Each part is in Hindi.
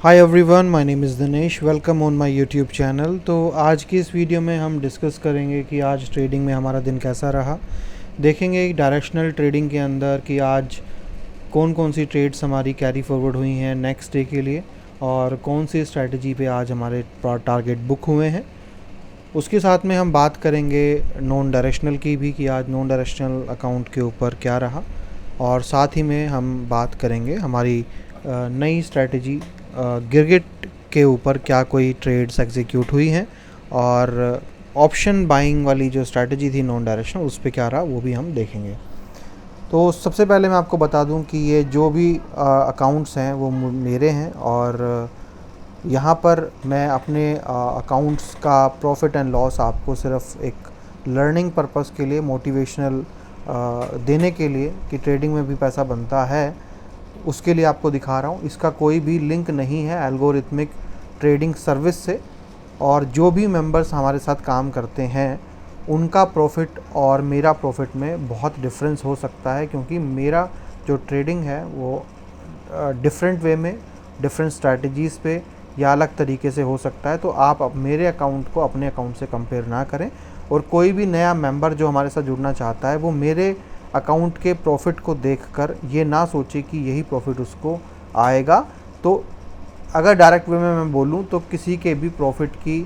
Hi everyone, my name is Dinesh. Welcome on my YouTube channel. तो आज की इस वीडियो में हम डिस्कस करेंगे कि आज ट्रेडिंग में हमारा दिन कैसा रहा। देखेंगे डायरेक्शनल ट्रेडिंग के अंदर कि आज कौन कौन सी ट्रेड्स हमारी कैरी फॉरवर्ड हुई हैं नेक्स्ट डे के लिए, और कौन सी स्ट्रैटेजी पे आज हमारे टारगेट बुक हुए हैं। उसके साथ में हम बात करेंगे नॉन डायरेक्शनल की भी कि आज नॉन डायरेक्शनल अकाउंट के ऊपर क्या रहा, और साथ ही में हम बात करेंगे हमारी नई स्ट्रैटेजी गिरगिट के ऊपर क्या कोई ट्रेड्स एग्जीक्यूट हुई हैं, और ऑप्शन बाइंग वाली जो स्ट्रैटेजी थी नॉन डायरेक्शनल उस पे क्या रहा वो भी हम देखेंगे। तो सबसे पहले मैं आपको बता दूं कि ये जो भी अकाउंट्स हैं वो मेरे हैं, और यहाँ पर मैं अपने अकाउंट्स का प्रॉफिट एंड लॉस आपको सिर्फ एक लर्निंग पर्पस के लिए, मोटिवेशनल देने के लिए कि ट्रेडिंग में भी पैसा बनता है, उसके लिए आपको दिखा रहा हूँ। इसका कोई भी लिंक नहीं है एल्गोरिथमिक ट्रेडिंग सर्विस से, और जो भी मेंबर्स हमारे साथ काम करते हैं उनका प्रॉफिट और मेरा प्रॉफिट में बहुत डिफरेंस हो सकता है, क्योंकि मेरा जो ट्रेडिंग है वो डिफरेंट वे में, डिफरेंट स्ट्रैटेजीज़ पे या अलग तरीके से हो सकता है। तो आप मेरे अकाउंट को अपने अकाउंट से कंपेयर ना करें, और कोई भी नया मेंबर जो हमारे साथ जुड़ना चाहता है वो मेरे अकाउंट के प्रॉफिट को देखकर ये ना सोचे कि यही प्रॉफिट उसको आएगा। तो अगर डायरेक्ट वे में मैं बोलूँ तो किसी के भी प्रॉफिट की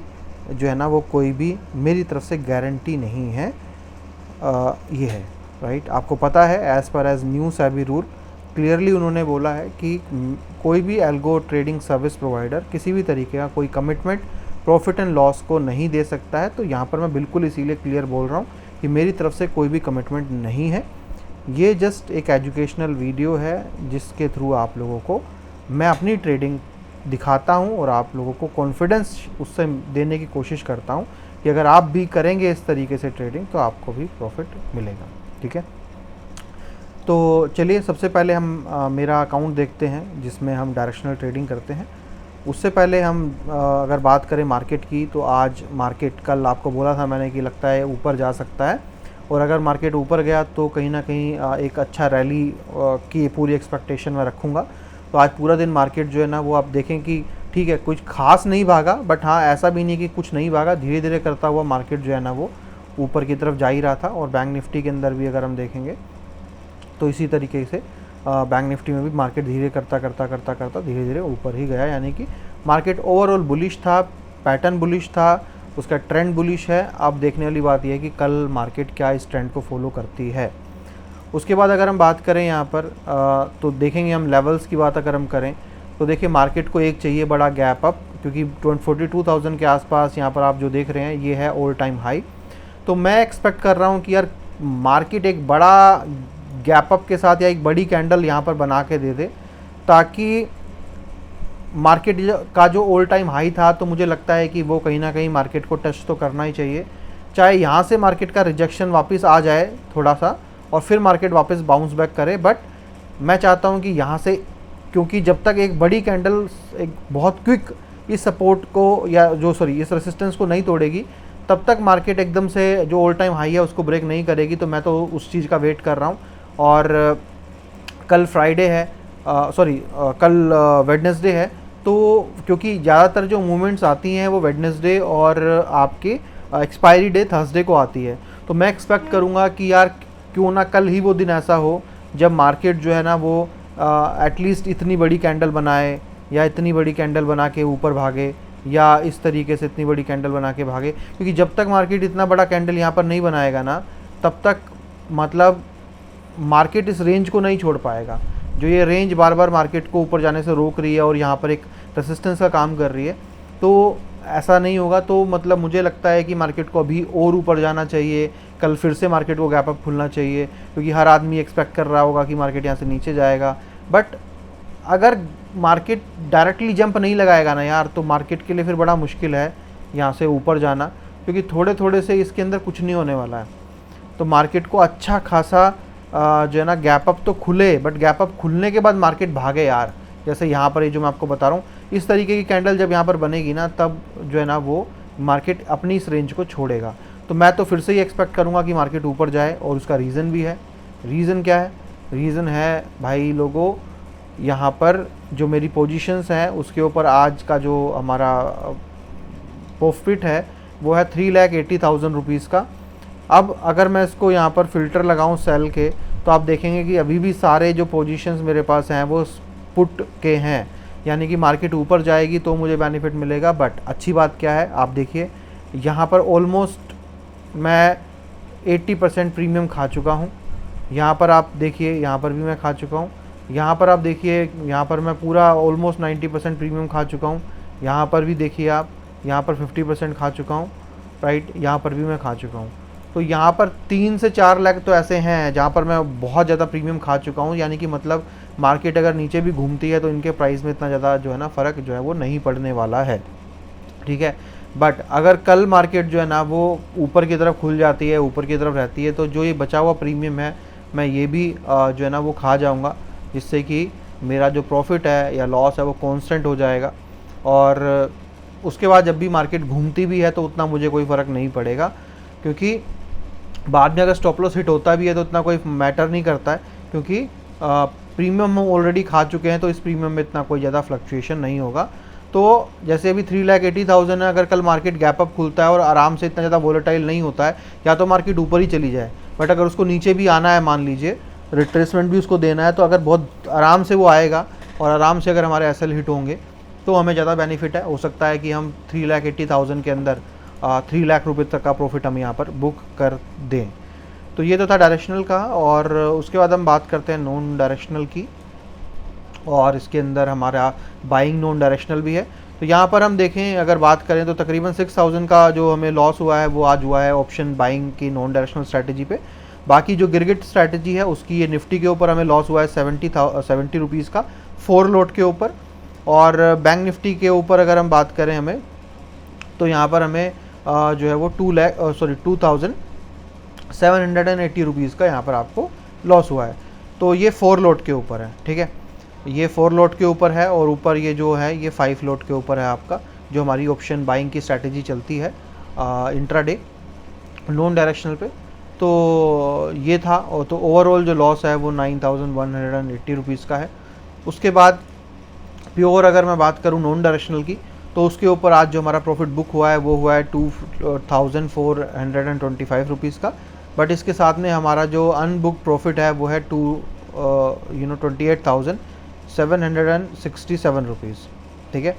जो है ना वो कोई भी मेरी तरफ से गारंटी नहीं है। ये है राइट। आपको पता है as per as new SEBI rule clearly उन्होंने बोला है कि कोई भी एल्गो ट्रेडिंग सर्विस प्रोवाइडर किसी भी तरीके का कोई कमिटमेंट प्रॉफिट एंड लॉस को नहीं दे सकता है। तो यहाँ पर मैं बिल्कुल इसीलिए क्लियर बोल रहा हूँ कि मेरी तरफ से कोई भी कमिटमेंट नहीं है। ये जस्ट एक एजुकेशनल वीडियो है जिसके थ्रू आप लोगों को मैं अपनी ट्रेडिंग दिखाता हूँ और आप लोगों को कॉन्फिडेंस उससे देने की कोशिश करता हूँ कि अगर आप भी करेंगे इस तरीके से ट्रेडिंग तो आपको भी प्रॉफिट मिलेगा। ठीक है, तो चलिए सबसे पहले हम मेरा अकाउंट देखते हैं जिसमें हम डायरेक्शनल ट्रेडिंग करते हैं। उससे पहले हम अगर बात करें मार्केट की, तो आज मार्केट कल आपको बोला था मैंने कि लगता है ऊपर जा सकता है, और अगर मार्केट ऊपर गया तो कहीं ना कहीं एक अच्छा रैली की पूरी एक्सपेक्टेशन में रखूँगा। तो आज पूरा दिन मार्केट जो है ना वो आप देखें कि ठीक है कुछ खास नहीं भागा, बट हाँ ऐसा भी नहीं कि कुछ नहीं भागा, धीरे धीरे करता हुआ मार्केट जो है ना वो ऊपर की तरफ जा ही रहा था। और बैंक निफ्टी के अंदर भी अगर हम देखेंगे तो इसी तरीके से बैंक निफ्टी में भी मार्केट धीरे करता धीरे धीरे ऊपर ही गया, यानी कि मार्केट ओवरऑल बुलिश था, पैटर्न बुलिश था, उसका ट्रेंड बुलिश है। अब देखने वाली बात यह है कि कल मार्केट क्या इस ट्रेंड को फॉलो करती है। उसके बाद अगर हम बात करें यहाँ पर तो देखेंगे हम लेवल्स की बात अगर हम करें तो देखिए मार्केट को एक चाहिए बड़ा गैप अप, क्योंकि 42,000 के आसपास यहाँ पर आप जो देख रहे हैं ये है ऑल टाइम हाई। तो मैं एक्सपेक्ट कर रहा हूँ कि यार मार्केट एक बड़ा गैप अप के साथ या एक बड़ी कैंडल यहाँ पर बना के दे दे, ताकि मार्केट का जो ऑल टाइम हाई था तो मुझे लगता है कि वो कहीं ना कहीं मार्केट को टच तो करना ही चाहिए। चाहे यहाँ से मार्केट का रिजेक्शन वापस आ जाए थोड़ा सा और फिर मार्केट वापस बाउंस बैक करे, बट मैं चाहता हूँ कि यहाँ से, क्योंकि जब तक एक बड़ी कैंडल एक बहुत क्विक इस सपोर्ट को या इस रेसिस्टेंस को नहीं तोड़ेगी तब तक मार्केट एकदम से जो ऑल टाइम हाई है उसको ब्रेक नहीं करेगी। तो मैं तो उस चीज़ का वेट कर रहा हूँ। और कल फ्राइडे है, कल वेडनेसडे है, तो क्योंकि ज़्यादातर जो मूवमेंट्स आती हैं वो वेडनेसडे और आपके एक्सपायरी डे थर्सडे को आती है, तो मैं एक्सपेक्ट करूँगा कि यार क्यों ना कल ही वो दिन ऐसा हो जब मार्केट जो है ना वो एटलीस्ट इतनी बड़ी कैंडल बनाए, या इतनी बड़ी कैंडल बना के ऊपर भागे, या इस तरीके से इतनी बड़ी कैंडल बना के भागे। क्योंकि जब तक मार्केट इतना बड़ा कैंडल यहाँ पर नहीं बनाएगा ना तब तक मतलब मार्केट इस रेंज को नहीं छोड़ पाएगा। जो ये रेंज बार बार मार्केट को ऊपर जाने से रोक रही है और यहाँ पर एक रेसिस्टेंस का काम कर रही है, तो ऐसा नहीं होगा। तो मतलब मुझे लगता है कि मार्केट को अभी और ऊपर जाना चाहिए, कल फिर से मार्केट को गैप अप खुलना चाहिए, क्योंकि हर आदमी एक्सपेक्ट कर रहा होगा कि मार्केट यहाँ से नीचे जाएगा। बट अगर मार्केट डायरेक्टली जंप नहीं लगाएगा ना यार, तो मार्केट के लिए फिर बड़ा मुश्किल है यहाँ से ऊपर जाना, क्योंकि थोड़े थोड़े से इसके अंदर कुछ नहीं होने वाला है। तो मार्केट को अच्छा खासा जो है ना गैप अप तो खुले, बट गैप अप खुलने के बाद मार्केट भागे यार। जैसे यहाँ पर ये जो मैं आपको बता रहा हूँ, इस तरीके की कैंडल जब यहाँ पर बनेगी ना तब जो है ना वो मार्केट अपनी इस रेंज को छोड़ेगा। तो मैं तो फिर से ही एक्सपेक्ट करूँगा कि मार्केट ऊपर जाए, और उसका रीज़न भी है। रीज़न क्या है? रीज़न है भाई लोगों, यहाँ पर जो मेरी पोजीशंस हैं उसके ऊपर आज का जो हमारा प्रॉफिट है वो है 3,80,000 रुपीज़ का। अब अगर मैं इसको यहाँ पर फ़िल्टर लगाऊँ सेल के, तो आप देखेंगे कि अभी भी सारे जो पोजीशंस मेरे पास हैं वो पुट के हैं, यानी कि मार्केट ऊपर जाएगी तो मुझे बेनिफिट मिलेगा। बट अच्छी बात क्या है, आप देखिए यहाँ पर ऑलमोस्ट मैं 80% प्रीमियम खा चुका हूँ। यहाँ पर आप देखिए, यहाँ पर भी मैं खा चुका हूँ। यहाँ पर आप देखिए, यहाँ पर मैं पूरा ऑलमोस्ट 90% प्रीमियम खा चुका हूँ। यहाँ पर भी देखिए आप, यहाँ पर 50% खा चुका हूँ, राइट। यहाँ पर भी मैं खा चुका हूँ। तो यहाँ पर 3 से 4 लाख तो ऐसे हैं जहाँ पर मैं बहुत ज़्यादा प्रीमियम खा चुका हूँ, यानी कि मतलब मार्केट अगर नीचे भी घूमती है तो इनके प्राइस में इतना ज़्यादा जो है ना फ़र्क जो है वो नहीं पड़ने वाला है, ठीक है। बट अगर कल मार्केट जो है ना वो ऊपर की तरफ खुल जाती है, ऊपर की तरफ रहती है, तो जो ये बचा हुआ प्रीमियम है मैं ये भी जो है ना वो खा जाऊँगा, जिससे कि मेरा जो प्रॉफिट है या लॉस है वो कांस्टेंट हो जाएगा। और उसके बाद जब भी मार्केट घूमती भी है तो उतना मुझे कोई फ़र्क नहीं पड़ेगा, क्योंकि बाद में अगर स्टॉप लॉस हिट होता भी है तो उतना कोई मैटर नहीं करता है, क्योंकि प्रीमियम हम ऑलरेडी खा चुके हैं, तो इस प्रीमियम में इतना कोई ज़्यादा फ्लक्चुएशन नहीं होगा। तो जैसे अभी 3,80,000 है, अगर कल मार्केट गैप अप खुलता है और आराम से इतना ज़्यादा वोलेटाइल नहीं होता है, या तो मार्केट ऊपर ही चली जाए, बट अगर उसको नीचे भी आना है, मान लीजिए रिट्रेसमेंट भी उसको देना है, तो अगर बहुत आराम से वो आएगा और आराम से अगर हमारे एसएल हिट होंगे तो हमें ज़्यादा बेनिफिट है। हो सकता है कि हम 3,80,000 के अंदर 3 लाख रुपये तक का प्रॉफिट हम यहाँ पर बुक कर दें। तो ये तो था डायरेक्शनल का। और उसके बाद हम बात करते हैं नॉन डायरेक्शनल की, और इसके अंदर हमारा बाइंग नॉन डायरेक्शनल भी है। तो यहाँ पर हम देखें, अगर बात करें तो तकरीबन 6,000 का जो हमें लॉस हुआ है वो आज हुआ है ऑप्शन बाइंग की नॉन डायरेक्शनल स्ट्रैटेजी पे। बाकी जो गिरगिट स्ट्रैटेजी है उसकी, ये निफ्टी के ऊपर हमें लॉस हुआ है 70 रुपीज़ का 4 लोट के ऊपर। और बैंक निफ्टी के ऊपर अगर हम बात करें हमें, तो यहाँ पर हमें जो है वो 2,780 रुपीज़ का यहाँ पर आपको लॉस हुआ है। तो ये 4 लोट के ऊपर है, ठीक है, ये 4 लोट के ऊपर है। और ऊपर ये जो है ये 5 लोट के ऊपर है आपका, जो हमारी ऑप्शन बाइंग की स्ट्रैटेजी चलती है इंट्राडे नॉन डायरेक्शनल पे। तो ये था। और तो ओवरऑल जो लॉस है वो 9,180 रुपीज़ का है। उसके बाद प्योर अगर मैं बात करूँ नॉन डायरेक्शनल की, तो उसके ऊपर आज जो हमारा प्रॉफिट बुक हुआ है वो हुआ है 2,425 रुपीज़ का। बट इसके साथ में हमारा जो अनबुक प्रॉफिट है वो है 28,767 रुपीज़, ठीक है।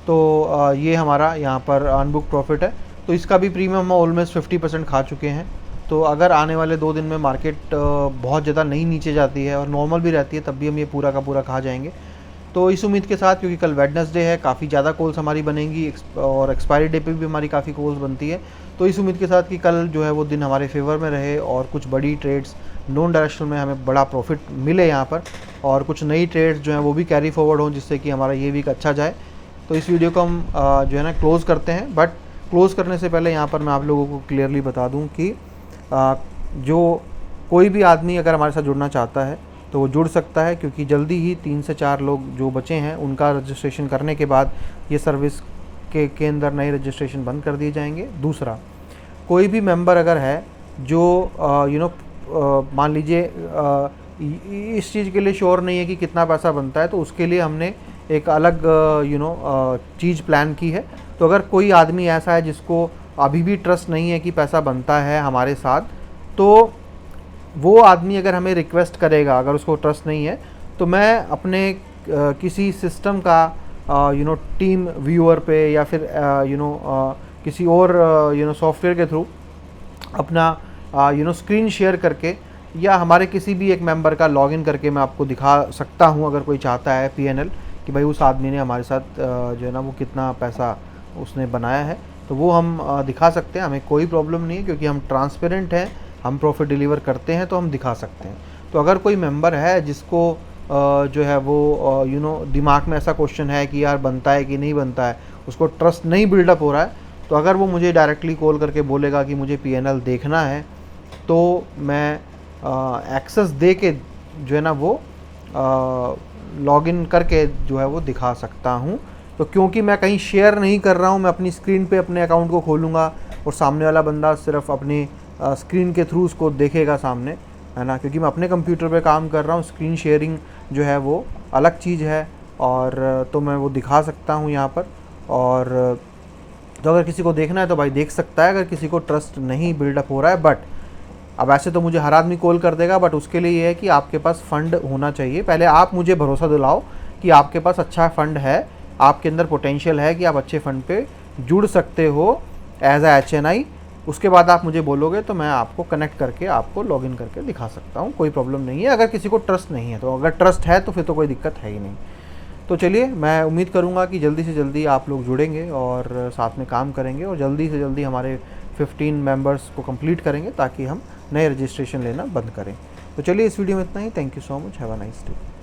तो ये हमारा यहाँ पर अनबुक प्रॉफिट है। तो इसका भी प्रीमियम हम ऑलमोस्ट 50% खा चुके हैं। तो अगर आने वाले 2 दिन में मार्केट बहुत ज़्यादा नहीं नीचे जाती है और नॉर्मल भी रहती है, तब भी हम ये पूरा का पूरा खा जाएंगे। तो इस उम्मीद के साथ, क्योंकि कल वेडनेसडे है, काफ़ी ज़्यादा कॉल्स हमारी बनेंगी और एक्सपायरी डे पे भी हमारी काफ़ी कॉल्स बनती है, तो इस उम्मीद के साथ कि कल जो है वो दिन हमारे फेवर में रहे और कुछ बड़ी ट्रेड्स नॉन डायरेक्शनल में हमें बड़ा प्रॉफिट मिले यहाँ पर, और कुछ नई ट्रेड्स जो हैं वो भी कैरी फॉरवर्ड हों, जिससे कि हमारा ये वीक अच्छा जाए। तो इस वीडियो को हम जो है ना क्लोज़ करते हैं। बट क्लोज़ करने से पहले यहाँ पर मैं आप लोगों को क्लियरली बता दूँ कि जो कोई भी आदमी अगर हमारे साथ जुड़ना चाहता है तो वो जुड़ सकता है, क्योंकि जल्दी ही 3 से 4 लोग जो बचे हैं उनका रजिस्ट्रेशन करने के बाद ये सर्विस के अंदर नए रजिस्ट्रेशन बंद कर दिए जाएंगे। दूसरा, कोई भी मेंबर अगर है जो मान लीजिए इस चीज़ के लिए श्योर नहीं है कि कितना पैसा बनता है, तो उसके लिए हमने एक अलग चीज़ प्लान की है। तो अगर कोई आदमी ऐसा है जिसको अभी भी ट्रस्ट नहीं है कि पैसा बनता है हमारे साथ, तो वो आदमी अगर हमें रिक्वेस्ट करेगा, अगर उसको ट्रस्ट नहीं है, तो मैं अपने किसी सिस्टम का टीम व्यूअर पे या फिर किसी और सॉफ्टवेयर के थ्रू अपना स्क्रीन शेयर करके या हमारे किसी भी एक मेंबर का लॉगिन करके मैं आपको दिखा सकता हूं, अगर कोई चाहता है PNL कि भाई उस आदमी ने हमारे साथ जो है ना वो कितना पैसा उसने बनाया है, तो वो हम दिखा सकते हैं। हमें कोई प्रॉब्लम नहीं है, क्योंकि हम ट्रांसपेरेंट हैं, हम प्रॉफिट डिलीवर करते हैं, तो हम दिखा सकते हैं। तो अगर कोई मेंबर है जिसको जो है वो दिमाग में ऐसा क्वेश्चन है कि यार बनता है कि नहीं बनता है, उसको ट्रस्ट नहीं बिल्डअप हो रहा है, तो अगर वो मुझे डायरेक्टली कॉल करके बोलेगा कि मुझे PNL देखना है, तो मैं एक्सेस दे के जो है ना वो लॉगिन करके जो है वो दिखा सकता हूँ। तो क्योंकि मैं कहीं शेयर नहीं कर रहा हूँ, मैं अपनी स्क्रीन पे अपने अकाउंट को खोलूँगा और सामने वाला बंदा सिर्फ अपनी स्क्रीन के थ्रू उसको देखेगा सामने, है ना, क्योंकि मैं अपने कंप्यूटर पे काम कर रहा हूँ। स्क्रीन शेयरिंग जो है वो अलग चीज़ है, और तो मैं वो दिखा सकता हूँ यहाँ पर। और तो अगर किसी को देखना है तो भाई देख सकता है, अगर किसी को ट्रस्ट नहीं बिल्डअप हो रहा है। बट अब ऐसे तो मुझे हर आदमी कॉल कर देगा, बट उसके लिए ये है कि आपके पास फ़ंड होना चाहिए। पहले आप मुझे भरोसा दिलाओ कि आपके पास अच्छा फ़ंड है, आपके अंदर पोटेंशियल है कि आप अच्छे फ़ंड पे जुड़ सकते हो एज अ HNI। उसके बाद आप मुझे बोलोगे तो मैं आपको कनेक्ट करके आपको लॉगिन करके दिखा सकता हूँ, कोई प्रॉब्लम नहीं है। अगर किसी को ट्रस्ट नहीं है तो, अगर ट्रस्ट है तो फिर तो कोई दिक्कत है ही नहीं। तो चलिए, मैं उम्मीद करूँगा कि जल्दी से जल्दी आप लोग जुड़ेंगे और साथ में काम करेंगे, और जल्दी से जल्दी हमारे 15 मेंबर्स को कंप्लीट करेंगे ताकि हम नए रजिस्ट्रेशन लेना बंद करें। तो चलिए, इस वीडियो में इतना ही। Thank you so much, have a nice day.